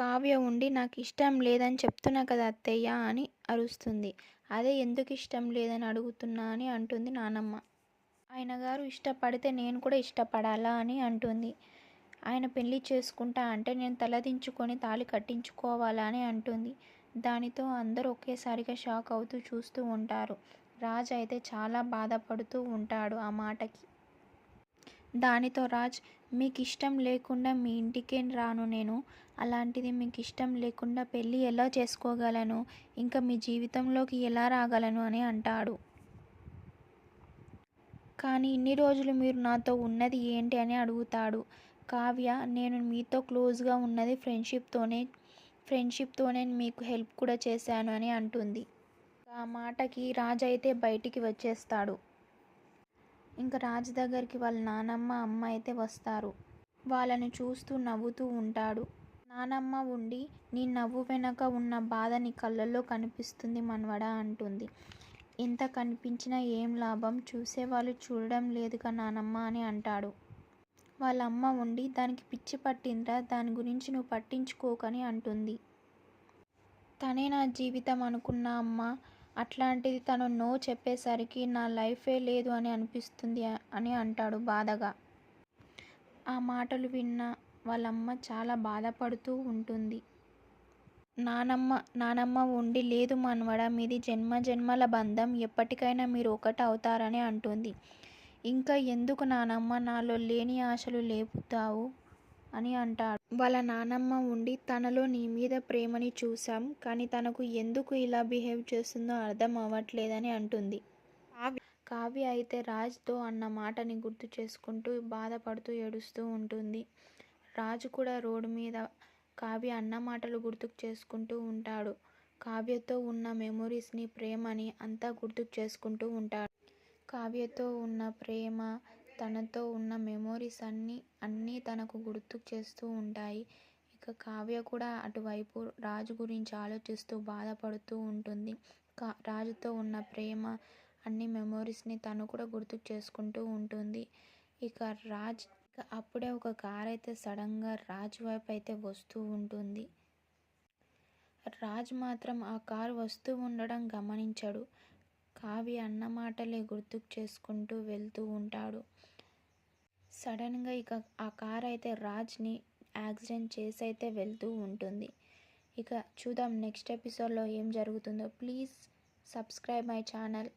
కావ్య ఉండి నాకు ఇష్టం లేదని చెప్తున్నా కదా అత్తయ్య అని అరుస్తుంది. అదే ఎందుకు ఇష్టం లేదని అడుగుతున్నా అని అంటుంది నానమ్మ. ఆయన గారు ఇష్టపడితే నేను కూడా ఇష్టపడాలా అని అంటుంది. ఆయన పెళ్లి చేసుకుంటా అంటే నేను తలదించుకొని తాళి కట్టించుకోవాలా అని అంటుంది. దానితో అందరూ ఒకేసారిగా షాక్ అవుతూ చూస్తూ ఉంటారు. రాజ్ అయితే చాలా బాధపడుతూ ఉంటాడు ఆ మాటకి. దానితో రాజ్, మీకు ఇష్టం లేకుండా మీ ఇంటికే రాను నేను. అలాంటిది మీకు ఇష్టం లేకుండా పెళ్ళి ఎలా చేసుకోగలను, ఇంకా మీ జీవితంలోకి ఎలా రాగలను అని అంటాడు. కానీ ఇన్ని రోజులు మీరు నాతో ఉన్నది ఏంటి అని అడుగుతాడు. కావ్య, నేను మీతో క్లోజ్గా ఉన్నది ఫ్రెండ్షిప్తోనే మీకు హెల్ప్ కూడా చేశాను అని అంటుంది. ఆ మాటకి రాజ్ అయితే బయటికి వచ్చేస్తాడు. ఇంకా రాజ్ దగ్గరికి వాళ్ళ నానమ్మ అమ్మ అయితే వస్తారు. వాళ్ళని చూస్తూ నవ్వుతూ ఉంటాడు. నానమ్మ ఉండి, నీ నవ్వు వెనక ఉన్న బాధ నీ కళ్ళల్లో కనిపిస్తుంది మనవడా అంటుంది. ఎంత కనిపించినా ఏం లాభం, చూసేవాళ్ళు చూడడం లేదుగా నానమ్మ అని అంటాడు. వాళ్ళ అమ్మ ఉండి, దానికి పిచ్చి పట్టిందిరా, దాని గురించి నువ్వు పట్టించుకోకని అంటుంది. తనే నా జీవితం అనుకున్న అమ్మ, అట్లాంటిది తను నో చెప్పేసరికి నా లైఫే లేదు అని అనిపిస్తుంది అని అంటాడు బాధగా. ఆ మాటలు విన్న వాళ్ళమ్మ చాలా బాధపడుతూ ఉంటుంది. నానమ్మ ఉండి, లేదు మనవడా, మీది జన్మ జన్మల బంధం, ఎప్పటికైనా మీరు ఒకటి అవుతారని అంటుంది. ఇంకా ఎందుకు నానమ్మ నాలో లేని ఆశలు లేపుతావు అని అంటాడు. వాళ్ళ నానమ్మ ఉండి, తనలో నీ మీద ప్రేమని చూసాం, కానీ తనకు ఎందుకు ఇలా బిహేవ్ చేస్తుందో అర్థం అవ్వట్లేదని అంటుంది. కావ్య అయితే రాజ్తో అన్న మాటని గుర్తు చేసుకుంటూ బాధపడుతూ ఏడుస్తూ ఉంటుంది. రాజు కూడా రోడ్డు మీద కావ్య అన్న మాటలు గుర్తుకు చేసుకుంటూ ఉంటాడు. కావ్యతో ఉన్న మెమొరీస్ని, ప్రేమని అంతా గుర్తుకు చేసుకుంటూ ఉంటాడు. కావ్యతో ఉన్న ప్రేమ, తనతో ఉన్న మెమొరీస్ అన్నీ తనకు గుర్తుకు చేస్తూ ఉంటాయి. ఇక కావ్య కూడా అటువైపు రాజు గురించి ఆలోచిస్తూ బాధపడుతూ ఉంటుంది. రాజుతో ఉన్న ప్రేమ, అన్ని మెమొరీస్ని తను కూడా గుర్తుకు చేసుకుంటూ ఉంటుంది. ఇక అప్పుడే ఒక కార్ అయితే సడన్గా రాజ్ వైపు అయితే వస్తూ ఉంటుంది. రాజ్ మాత్రం ఆ కారు వస్తూ ఉండడం గమనించడు. కావ్య అన్న మాటలే గుర్తుకు చేసుకుంటూ వెళ్తూ ఉంటాడు. సడన్గా ఇక ఆ కార్ అయితే రాజ్ని యాక్సిడెంట్ చేసి అయితే వెళ్తూ ఉంటుంది. ఇక చూద్దాం నెక్స్ట్ ఎపిసోడ్లో ఏం జరుగుతుందో. Please subscribe my channel.